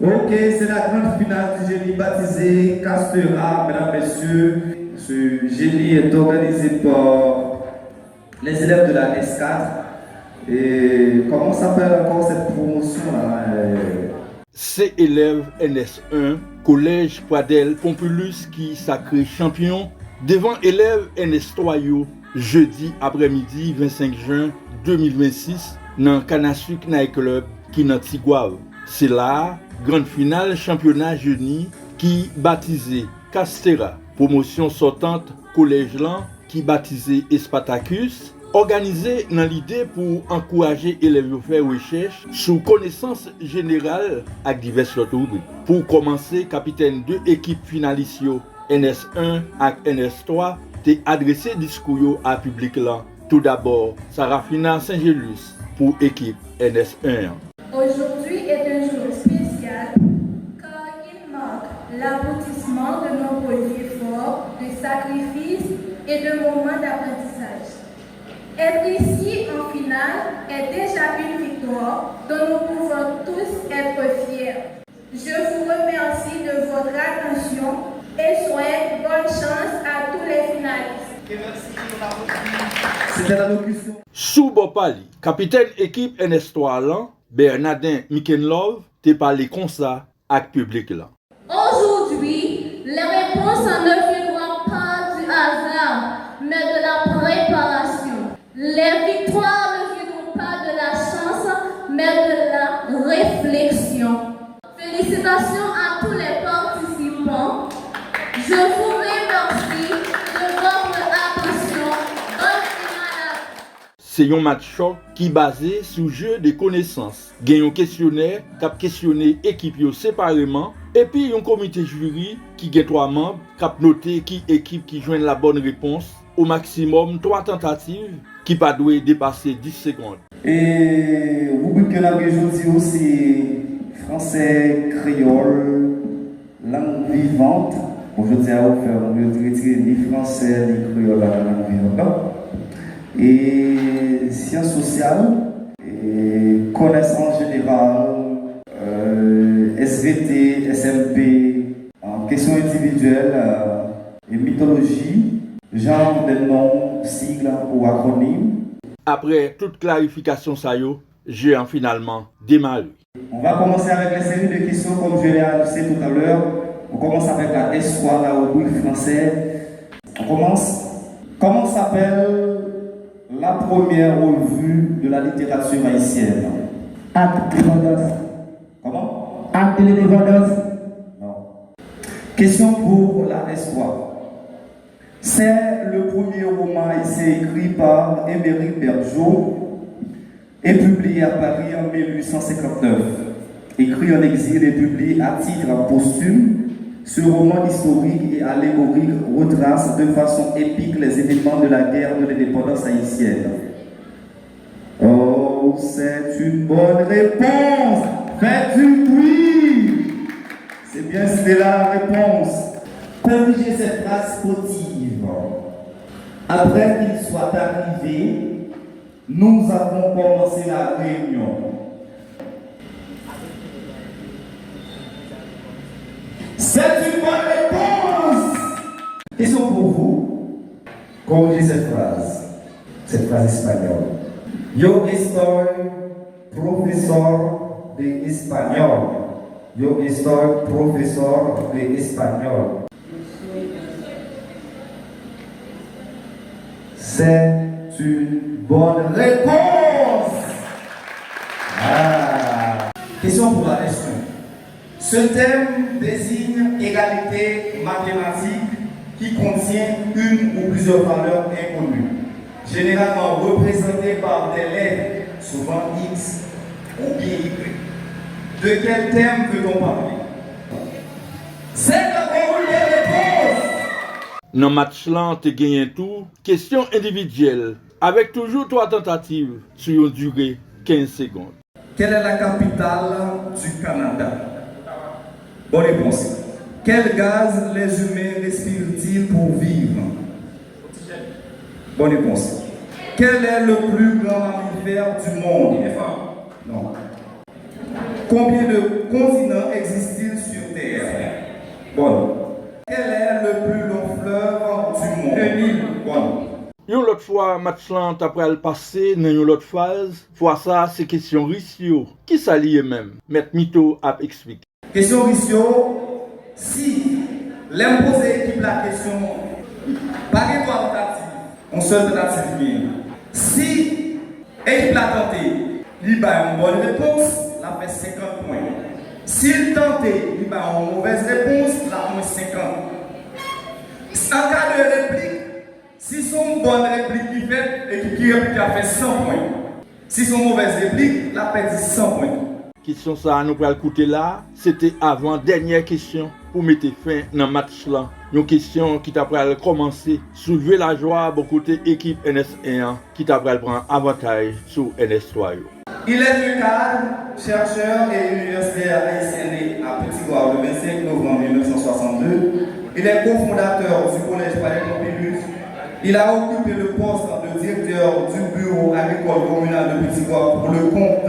Ok, c'est la grande finale du génie baptisé Castera, mesdames, messieurs. Ce génie est organisé par les élèves de la S4. Et comment s'appelle encore cette promotion-là? C'est élève NS1, collège Pradel Pompulus qui sacré champion devant élève NS3 jeudi après-midi 25 juin 2026 dans Canasuk Night Club qui dans Tigouave. C'est là, grande finale championnat jeuni qui baptisé Castera, promotion sortante collège lan qui baptisé Spartacus, organisé dans l'idée pour encourager élèves à faire recherche sur connaissance générale avec diverses autres rubriques. Pour commencer, capitaine de l'équipe finaliste NS1 et NS3 t'est adressé discours à public là. Tout d'abord, Sarafina Saint-Gélus pour équipe NS1. Aujourd'hui est un jour spécial car il marque l'aboutissement de nombreux efforts, de sacrifices et de moments d'apprentissage. Être ici en finale est déjà une victoire dont nous pouvons tous être fiers. Je vous remercie de votre attention et souhaite bonne chance à tous les finalistes. C'était l'allocution. Sous Bopali, capitaine équipe NS3 là, Bernardin Mikenlove t'est parlé comme ça avec public là. Aujourd'hui, les réponses ne viendront pas du hasard, mais de la préparation. Les victoires ne viendront pas de la chance, mais de la réflexion. Félicitations à tous les participants. Je vous remercie de votre attention. Bonne finale. C'est un match choc qui basé sur jeu de connaissances. Il y a un questionnaire qui a questionné l'équipe séparément et puis un comité jury qui a 3 membres qui a noté qui équipe qui joigne la bonne réponse. Au maximum 3 tentatives qui ne doivent pas dépasser 10 secondes. Et rubrique que nous avons aujourd'hui, c'est français, créole, langue vivante. Aujourd'hui, on va faire retirer ni français ni créole à la langue vivante. Et sciences sociales, et connaissances générales, SVT, SMP, questions individuelles et mythologie. Genre de noms, sigles ou acronymes. Après toute clarification, j'ai finalement démarré. On va commencer avec les séries de questions comme je l'ai annoncé tout à l'heure. On commence avec la S3, la rubrique français. On commence. Comment s'appelle la première revue de la littérature haïtienne? Acte de l'indépendance. Comment? Acte de l'indépendance. Non. Question pour la S3. C'est le premier roman haïtien écrit par Émeric Bergeau et publié à Paris en 1859. Écrit en exil et publié à titre posthume, ce roman historique et allégorique retrace de façon épique les événements de la guerre de l'indépendance haïtienne. Oh, c'est une bonne réponse! Faites du bruit! C'est bien, c'était la réponse. Corrigez cette phrase fautive. Après qu'il soit arrivé, nous avons commencé la réunion. C'est une bonne réponse. Question pour vous. Corrigez cette phrase espagnole. Yo estoy profesor de español. Yo estoy profesor de español. C'est une bonne réponse. Question pour la question. Ce thème désigne égalité mathématique qui contient une ou plusieurs valeurs inconnues, généralement représentées par des lettres, souvent X ou bien Y. De quel thème peut-on parler? C'est la bonne réponse. Dans le match là, tu as gagné tout. Question individuelle, avec toujours 3 tentatives sur une durée 15 secondes. Quelle est la capitale du Canada? Bonne réponse. Quel gaz les humains respirent-ils pour vivre? Bonne réponse. Quel est le plus grand mammifère du monde? Non. Combien de continents existent-ils sur Terre? Bon. Quel est le plus long fleuve du monde? Le Nil. Bon. Yon l'autre fois, match lan après le passé dans une autre phase. Fois ça, c'est question Rissio. Qui s'allie même? Maître Mito a expliqué. Question Rissio, si l'imposé équipe la question, pas de tentative, on seule tentative bien. Si l'équipe l'a tenté, il a une bonne réponse, la fait 50 points. S'il tentait, il a une mauvaise réponse, la fait 50. En cas de réplique, si son bonne réplique qui fait, et qui réplique a fait 100 points. Si son mauvaise réplique, la perd 100 points. Question ça nous pral écouter là, c'était avant dernière question pour mettre fin dans match là. Une question qui t'a pral commencer soulever la joie pour côté équipe NS1 qui t'a pral prendre avantage sur NS3. Il est le cadre, chercheur et universitaire haïtien à Petit-Goâve le 25 novembre 1962. Il est cofondateur du collège Palais Pompidou. Il a occupé le poste de directeur du bureau agricole communal de Petit-Goâve pour le compte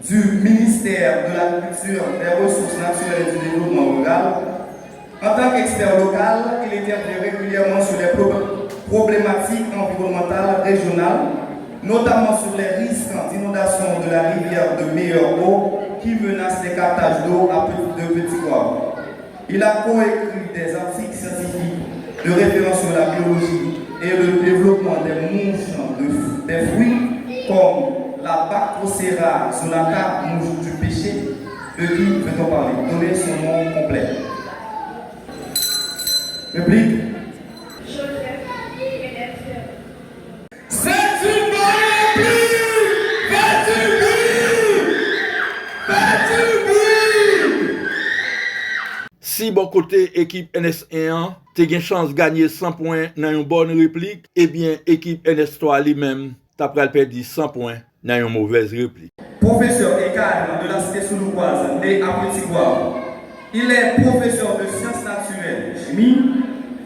du ministère de l'Agriculture, des Ressources naturelles et du développement rural. En tant qu'expert local, il intervient régulièrement sur les problématiques environnementales régionales, notamment sur les risques d'inondation de la rivière de meilleure eau qui menacent les captages d'eau de Petit-Goâve. Il a coécrit des articles scientifiques de référence sur la biologie et le développement des mouches des fruits comme la Bactrocera zonata, mouche du péché. De qui peut-on parler? Donnez son nom complet. Réplique. C'est une bonne réplique! Fais du bruit! Fais du bruit! Si bon côté équipe NS1 t'as une chance de gagner 100 points dans une bonne réplique, eh bien équipe NS3 lui-même t'as pral perdu 100 points dans une mauvaise réplique. Professeur et cadre de la cité sounoukoise né à Petit-Goâve. Il est professeur de sciences naturelles chimie.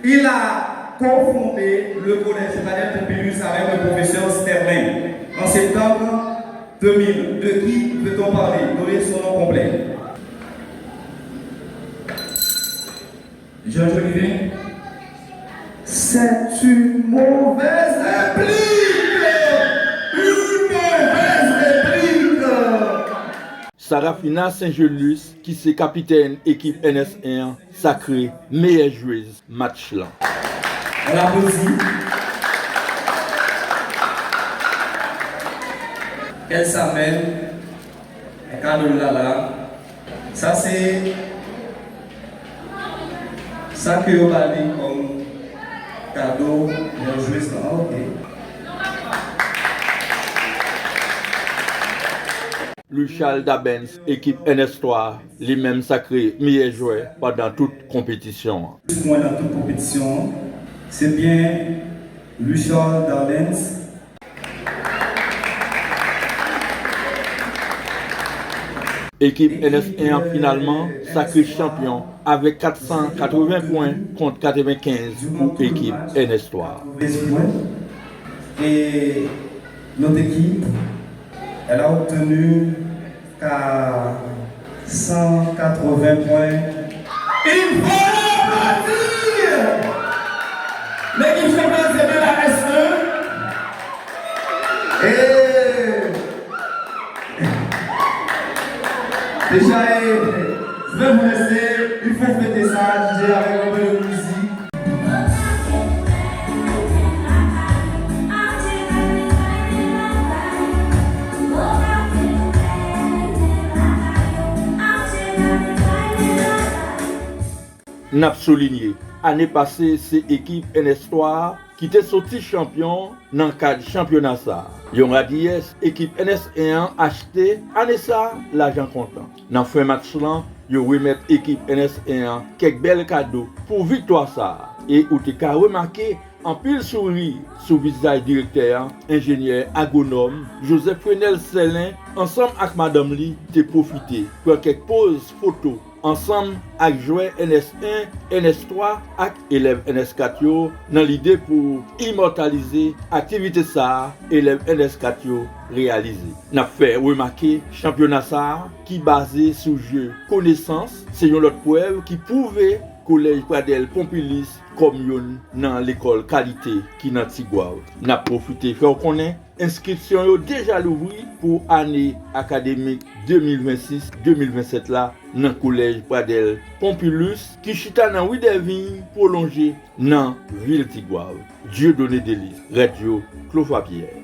Il a confondé le collège Palais Pompidou avec le professeur Sterling en septembre 2000. De qui peut-on parler? Donnez son nom complet. Georges Olivier. C'est une mauvaise réplique! Sarafina Saint-Julius, qui c'est capitaine équipe NS1, sacrée meilleure joueuse match là. On l'applaudit. Elle s'appelle Cadeau Lala. Ça c'est ça que vous parlez comme cadeau de joueuse là. Ok. Luchal Dabens, équipe NS3, lui-même sacré meilleur joueur pendant toute compétition. Moi dans toute compétition, c'est bien Luchal Dabens. Équipe NS1 finalement sacré champion avec 480 points contre 95 pour équipe NS3. Et notre équipe, elle a obtenu 180 points. Il faut applaudir! L'équipe championne, c'est bien la S1. Et déjà, je vais vous laisser. Il faut fêter ça, DJ, avec un peu de musique. N'a souligné, année passée, c'est l'équipe NS3 qui était sorti champion dans le cadre championnat ça. Yon radies, équipe NS1 acheté, année ça, l'argent comptant. Dans fin match là, yon remet équipe NS1 quelques belles cadeaux pour victoire ça. Et où tu as remarqué en pile sourire sur le visage directeur, ingénieur, agronome, Joseph Frenel Selin, ensemble avec Madame Li, t'es profité pour quelques poses photos. Ensemble avec joueurs NS1, NS3 et élèves NS4 dans l'idée pour immortaliser l'activité ça, élèves NS4 réalisé. N'a fait remarquer championnat ça qui basé sur jeu connaissance, c'est une autre preuve qui prouvait collège Pradel Pompidou comme yon dans l'école qualité qui dans Tigouave. N'a profité faire connaître inscription yo déjà l'ouvri pour année académique 2026-2027 là dans collège Pradel Pompidou qui chita dans rue des Vignes prolongé dans ville Tigouave. Dieu donné délice. Radio Clos Pierre.